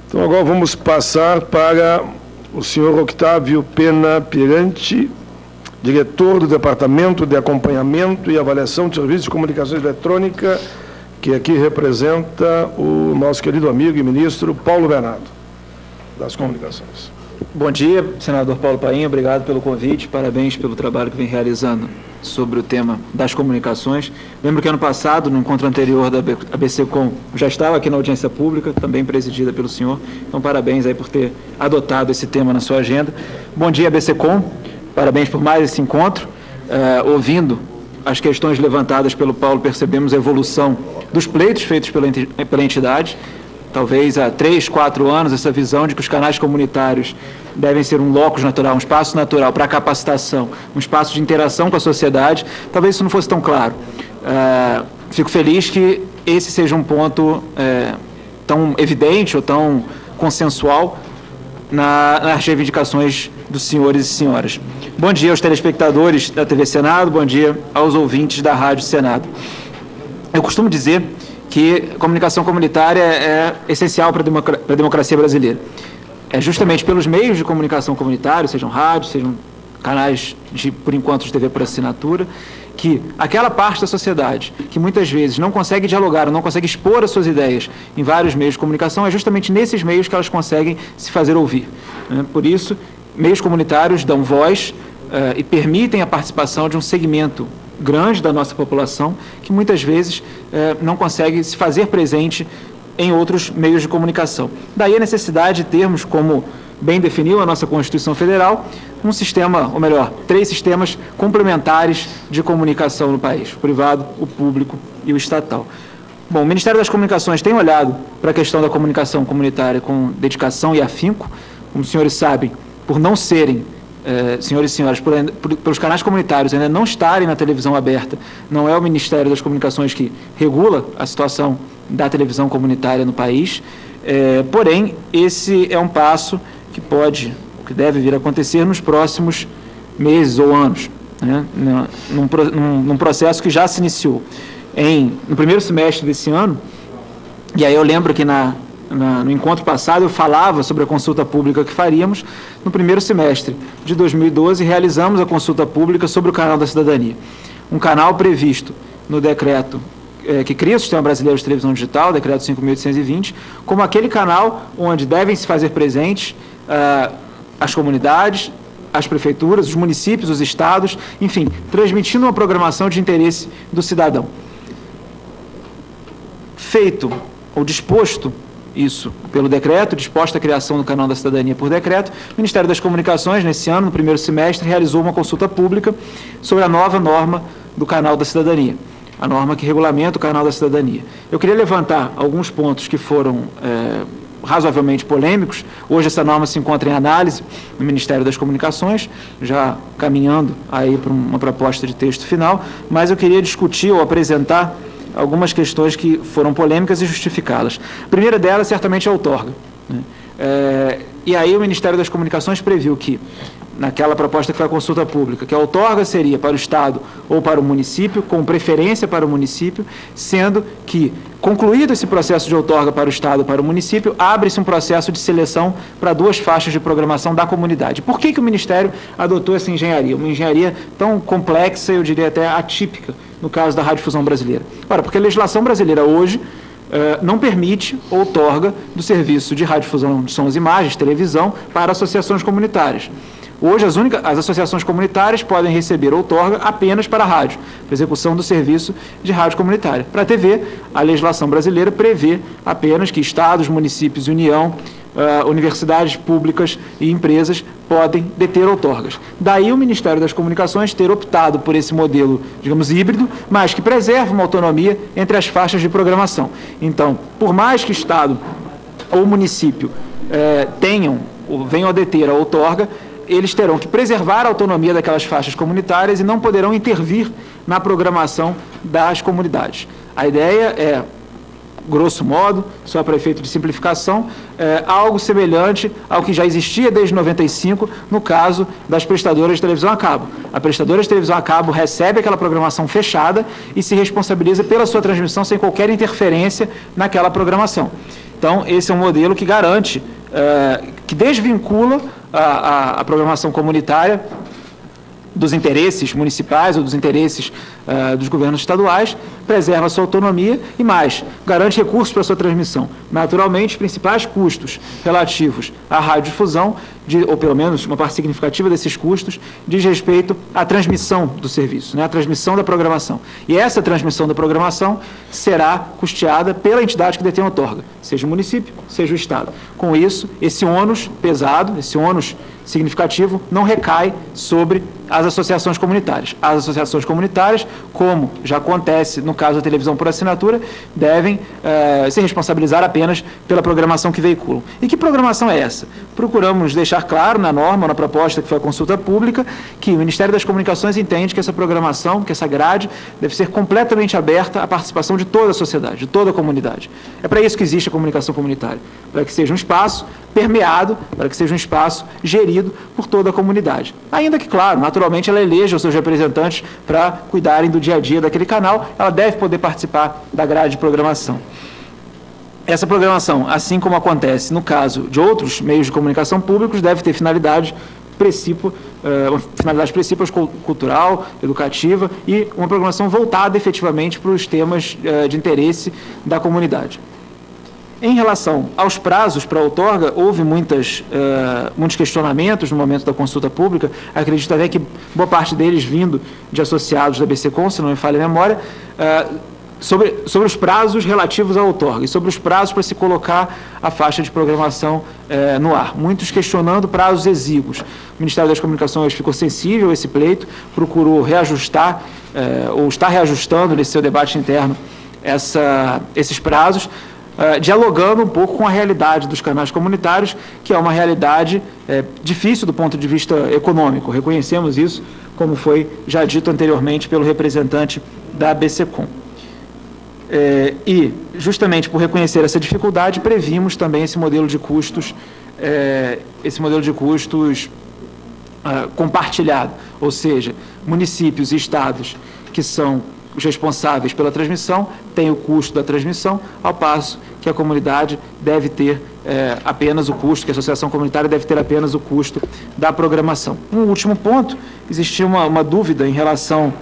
Então, agora vamos passar para o senhor Octávio Pena Pirante, diretor do Departamento de Acompanhamento e Avaliação de Serviços de Comunicações Eletrônica, que aqui representa o nosso querido amigo e ministro Paulo Bernardo, das Comunicações. Bom dia, senador Paulo Paim, obrigado pelo convite, parabéns pelo trabalho que vem realizando sobre o tema das comunicações. Lembro que ano passado, no encontro anterior da ABCCom, já estava aqui na audiência pública, também presidida pelo senhor, então parabéns aí por ter adotado esse tema na sua agenda. Bom dia, ABCCom, parabéns por mais esse encontro. Ouvindo as questões levantadas pelo Paulo, percebemos a evolução dos pleitos feitos pela entidade. Talvez há 3, 4 anos, essa visão de que os canais comunitários devem ser um locus natural, um espaço natural para capacitação, um espaço de interação com a sociedade, talvez isso não fosse tão claro. Fico feliz que esse seja um ponto tão evidente ou tão consensual nas reivindicações dos senhores e senhoras. Bom dia aos telespectadores da TV Senado, bom dia aos ouvintes da Rádio Senado. Eu costumo dizer que a comunicação comunitária é essencial para a democracia brasileira. É justamente pelos meios de comunicação comunitária, sejam rádios, sejam canais, por enquanto, de TV por assinatura, que aquela parte da sociedade que muitas vezes não consegue dialogar, não consegue expor as suas ideias em vários meios de comunicação, é justamente nesses meios que elas conseguem se fazer ouvir. Por isso, meios comunitários dão voz e permitem a participação de um segmento grande da nossa população, que muitas vezes não consegue se fazer presente em outros meios de comunicação. Daí a necessidade de termos, como bem definiu a nossa Constituição Federal, um sistema, ou melhor, 3 sistemas complementares de comunicação no país: o privado, o público e o estatal. Bom, o Ministério das Comunicações tem olhado para a questão da comunicação comunitária com dedicação e afinco. Como os senhores sabem, por não serem senhores e senhoras, pelos canais comunitários ainda não estarem na televisão aberta, não é o Ministério das Comunicações que regula a situação da televisão comunitária no país, porém, esse é um passo que deve vir a acontecer nos próximos meses ou anos, né, num processo que já se iniciou no primeiro semestre desse ano. E aí eu lembro que no encontro passado eu falava sobre a consulta pública que faríamos. No primeiro semestre de 2012, realizamos a consulta pública sobre o Canal da Cidadania, um canal previsto no decreto que cria o Sistema Brasileiro de Televisão Digital, decreto 5.820, como aquele canal onde devem se fazer presentes as comunidades, as prefeituras, os municípios, os estados, enfim, transmitindo uma programação de interesse do cidadão. Feito ou disposto isso pelo decreto, disposta a criação do Canal da Cidadania por decreto, o Ministério das Comunicações, nesse ano, no primeiro semestre, realizou uma consulta pública sobre a nova norma do Canal da Cidadania, a norma que regulamenta o Canal da Cidadania. Eu queria levantar alguns pontos que foram razoavelmente polêmicos. Hoje essa norma se encontra em análise no Ministério das Comunicações, já caminhando aí para uma proposta de texto final, mas eu queria discutir ou apresentar algumas questões que foram polêmicas e justificá-las. A primeira delas, certamente, é a outorga, né? E aí o Ministério das Comunicações previu que, naquela proposta que foi a consulta pública, que a outorga seria para o Estado ou para o município, com preferência para o município, sendo que, concluído esse processo de outorga para o Estado ou para o município, abre-se um processo de seleção para 2 faixas de programação da comunidade. Por que o Ministério adotou essa engenharia? Uma engenharia tão complexa, eu diria até atípica, no caso da radiodifusão brasileira. Ora, porque a legislação brasileira hoje não permite outorga do serviço de radiodifusão de sons e imagens, televisão, para associações comunitárias. Hoje, as associações comunitárias podem receber outorga apenas para a rádio, para execução do serviço de rádio comunitária. Para a TV, a legislação brasileira prevê apenas que estados, municípios e União, universidades públicas e empresas podem deter outorgas. Daí o Ministério das Comunicações ter optado por esse modelo, digamos, híbrido, mas que preserva uma autonomia entre as faixas de programação. Então, por mais que Estado ou município tenham ou venham a deter a outorga, eles terão que preservar a autonomia daquelas faixas comunitárias e não poderão intervir na programação das comunidades. A ideia é, grosso modo, só para efeito de simplificação, algo semelhante ao que já existia desde 95 no caso das prestadoras de televisão a cabo. A prestadora de televisão a cabo recebe aquela programação fechada e se responsabiliza pela sua transmissão sem qualquer interferência naquela programação. Então, esse é um modelo que garante, que desvincula a programação comunitária dos interesses municipais ou dos interesses dos governos estaduais, preserva a sua autonomia e mais, garante recursos para a sua transmissão. Naturalmente, os principais custos relativos à radiodifusão, ou pelo menos uma parte significativa desses custos, diz respeito à transmissão do serviço, né, à transmissão da programação. E essa transmissão da programação será custeada pela entidade que detém a outorga, seja o município, seja o Estado. Com isso, esse ônus pesado, esse ônus significativo, não recai sobre as associações comunitárias. As associações comunitárias, como já acontece no caso da televisão por assinatura, devem se responsabilizar apenas pela programação que veiculam. E que programação é essa? Procuramos deixar claro na norma, na proposta que foi a consulta pública, que o Ministério das Comunicações entende que essa programação, que essa grade, deve ser completamente aberta à participação de toda a sociedade, de toda a comunidade. É para isso que existe a comunicação comunitária, para que seja um espaço permeado, para que seja um espaço gerido por toda a comunidade. Ainda que, claro, naturalmente ela eleja os seus representantes para cuidarem do dia a dia daquele canal, ela deve poder participar da grade de programação. Essa programação, assim como acontece no caso de outros meios de comunicação públicos, deve ter finalidades principais cultural, educativa e uma programação voltada efetivamente para os temas de interesse da comunidade. Em relação aos prazos para a outorga, houve muitos questionamentos no momento da consulta pública, acredito até que boa parte deles vindo de associados da BCCOM, se não me falha a memória, sobre os prazos relativos à outorga e sobre os prazos para se colocar a faixa de programação no ar. Muitos questionando prazos exíguos. O Ministério das Comunicações ficou sensível a esse pleito, procurou reajustar, ou está reajustando nesse seu debate interno esses prazos, dialogando um pouco com a realidade dos canais comunitários, que é uma realidade difícil do ponto de vista econômico. Reconhecemos isso, como foi já dito anteriormente pelo representante da BCCOM. E, justamente por reconhecer essa dificuldade, previmos também esse modelo de custos, compartilhado, ou seja, municípios e estados que são os responsáveis pela transmissão têm o custo da transmissão, ao passo que a comunidade deve ter apenas o custo, que a associação comunitária deve ter apenas o custo da programação. Um último ponto, existia uma dúvida em relação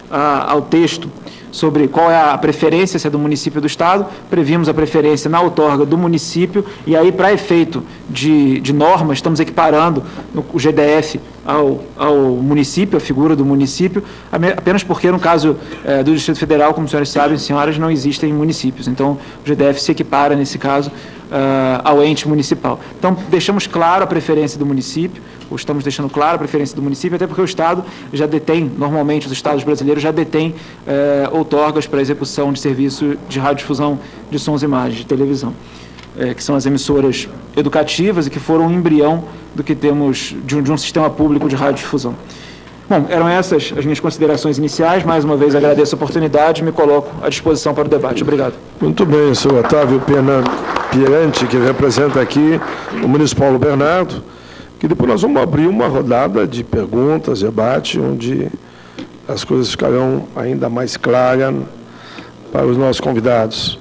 ao texto sobre qual é a preferência, se é do município ou do Estado. Previmos a preferência na outorga do município, e aí, para efeito de normas, estamos equiparando o GDF ao município, a figura do município, apenas porque, no caso do Distrito Federal, como os senhores sabem, senhoras, não existem municípios. Então, o GDF se equipara, nesse caso, ao ente municipal. Então, deixamos claro a preferência do município, ou estamos deixando claro a preferência do município, até porque o Estado já detém, normalmente os Estados brasileiros já detêm outorgas para execução de serviço de radiodifusão de sons e imagens, de televisão, que são as emissoras educativas e que foram um embrião do que temos de um sistema público de radiodifusão. Bom, eram essas as minhas considerações iniciais. Mais uma vez agradeço a oportunidade e me coloco à disposição para o debate. Obrigado. Muito bem, senhor Otávio Pena Pierante, que representa aqui o Municipal Paulo Bernardo, que depois nós vamos abrir uma rodada de perguntas, debate, onde as coisas ficarão ainda mais claras para os nossos convidados.